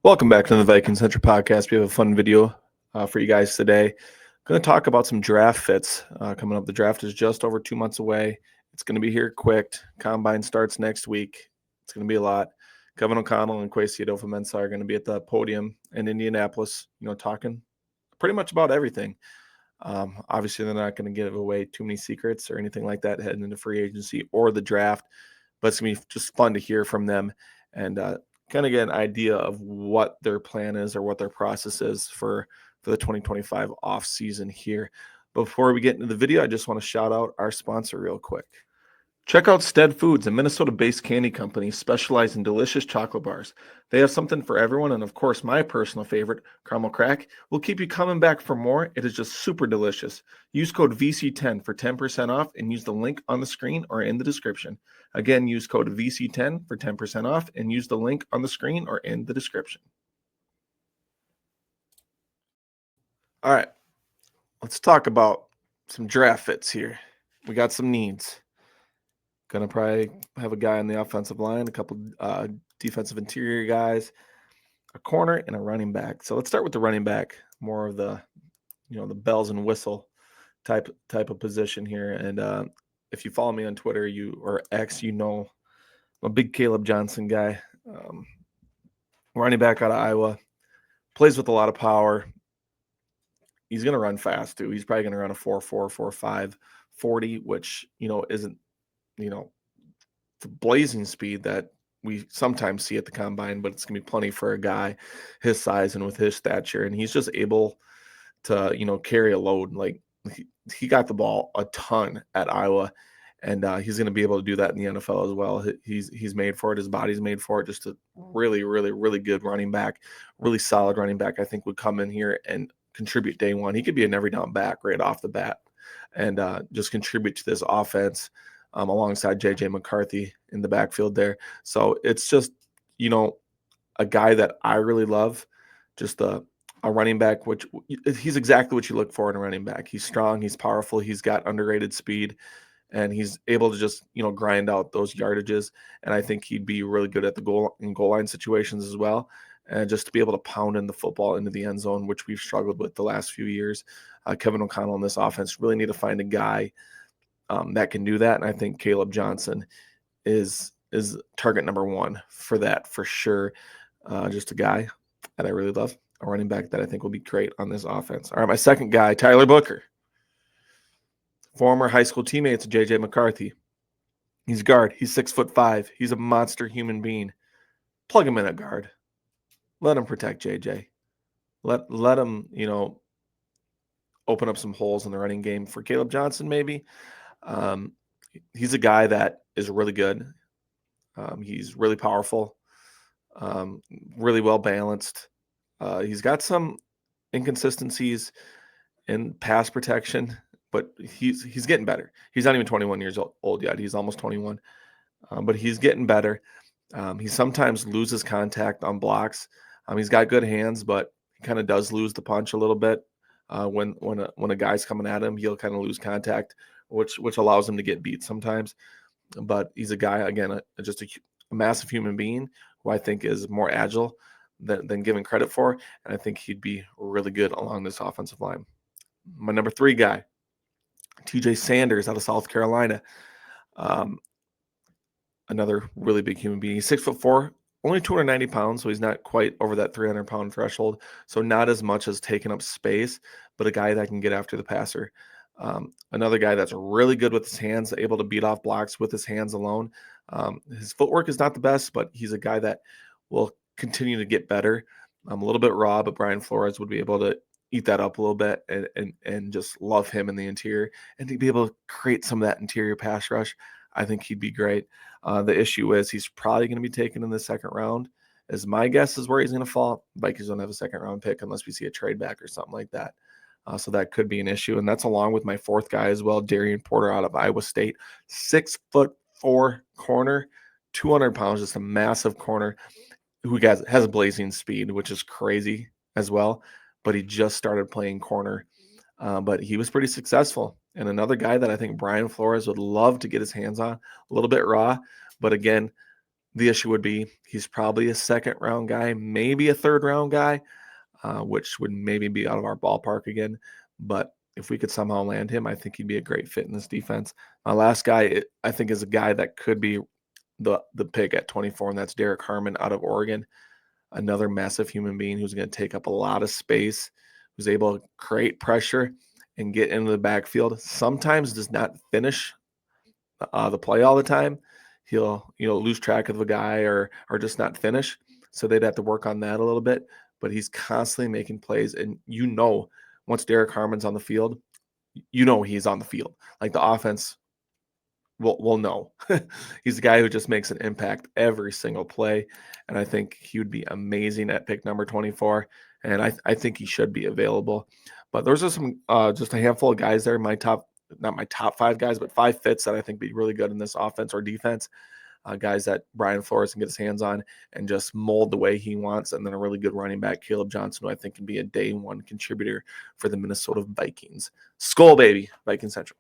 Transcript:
Welcome back to the Vikings Central Podcast. We have a fun video for you guys today. Going to talk about some draft fits coming up. The draft is just over 2 months away. It's going to be here quick. Combine starts next week. It's going to be a lot. Kevin O'Connell and Kwesi Adofo-Mensah are going to be at the podium in Indianapolis, talking pretty much about everything. Obviously, they're not going to give away too many secrets or anything like that heading into free agency or the draft, but it's going to be just fun to hear from them and kind of get an idea of what their plan is or what their process is for the 2025 off season here. Before we get into the video, I just want to shout out our sponsor real quick. Check out Stead Foods, a Minnesota-based candy company specialized in delicious chocolate bars. They have something for everyone, and of course, my personal favorite, caramel crack, will keep you coming back for more. It is just super delicious. Use code VC10 for 10% off and use the link on the screen or in the description. Again, use code VC10 for 10% off and use the link on the screen or in the description. All right, let's talk about some draft fits here. We got some needs. Going to probably have a guy on the offensive line, a couple defensive interior guys, a corner, and a running back. So let's start with the running back, more of the, the bells and whistle type of position here. And if you follow me on Twitter, or X, I'm a big Caleb Johnson guy. Running back out of Iowa, plays with a lot of power. He's going to run fast too. He's probably going to run a 4.4, 4.5, 40, which isn't the blazing speed that we sometimes see at the combine, but it's going to be plenty for a guy his size and with his stature. And he's just able to, carry a load. Like he got the ball a ton at Iowa, and he's going to be able to do that in the NFL as well. He's made for it. His body's made for it. Just a really, really, really good running back, really solid running back. I think would come in here and contribute day one. He could be an every down back right off the bat and just contribute to this offense. Alongside J.J. McCarthy in the backfield there. So it's just, a guy that I really love, just a running back, which he's exactly what you look for in a running back. He's strong, he's powerful, he's got underrated speed, and he's able to just, grind out those yardages. And I think he'd be really good at the goal line situations as well. And just to be able to pound in the football into the end zone, which we've struggled with the last few years. Kevin O'Connell in this offense really need to find a guy that can do that, and I think Caleb Johnson is target number one for that for sure. Just a guy that I really love, a running back that I think will be great on this offense. All right, my second guy, Tyler Booker, former high school teammates of J.J. McCarthy. He's guard. He's 6'5". He's a monster human being. Plug him in at guard. Let him protect J.J. Let him, open up some holes in the running game for Caleb Johnson maybe. He's a guy that is really good. He's really powerful, really well balanced. He's got some inconsistencies in pass protection, but he's getting better. He's not even 21 years old yet. He's almost 21, but he's getting better. He sometimes loses contact on blocks. He's got good hands, but he kind of does lose the punch a little bit. When a guy's coming at him, he'll kind of lose contact, which allows him to get beat sometimes. But he's a guy, again, just a massive human being who I think is more agile than given credit for. And I think he'd be really good along this offensive line. My number 3 guy, TJ Sanders out of South Carolina. Another really big human being. He's 6'4", only 290 pounds, so he's not quite over that 300-pound threshold. So not as much as taking up space, but a guy that can get after the passer. Another guy that's really good with his hands, able to beat off blocks with his hands alone. His footwork is not the best, but he's a guy that will continue to get better. A little bit raw, but Brian Flores would be able to eat that up a little bit and just love him in the interior. And to be able to create some of that interior pass rush, I think he'd be great. The issue is he's probably going to be taken in the second round. As my guess is where he's going to fall. Vikings don't have a second round pick unless we see a trade back or something like that. So that could be an issue. And that's along with my 4th guy as well, Darian Porter out of Iowa State. 6'4" corner, 200 pounds, just a massive corner who has blazing speed, which is crazy as well. But he just started playing corner. But he was pretty successful. And another guy that I think Brian Flores would love to get his hands on, a little bit raw. But again, The issue would be he's probably a second-round guy, maybe a third-round guy, which would maybe be out of our ballpark again. But if we could somehow land him, I think he'd be a great fit in this defense. My last guy, I think, is a guy that could be the pick at 24, and that's Derek Harmon out of Oregon. Another massive human being who's going to take up a lot of space, who's able to create pressure and get into the backfield. Sometimes does not finish the play all the time. He'll lose track of a guy or just not finish. So they'd have to work on that a little bit. But he's constantly making plays, and once Derek Harmon's on the field, he's on the field. Like the offense will know. He's the guy who just makes an impact every single play, and I think he would be amazing at pick number 24. And I think he should be available. But those are some just a handful of guys there. Not my top 5 guys, but 5 fits that I think be really good in this offense or defense. Guys that Brian Flores can get his hands on and just mold the way he wants. And then a really good running back, Caleb Johnson, who I think can be a day one contributor for the Minnesota Vikings. Skol, baby, Viking Central.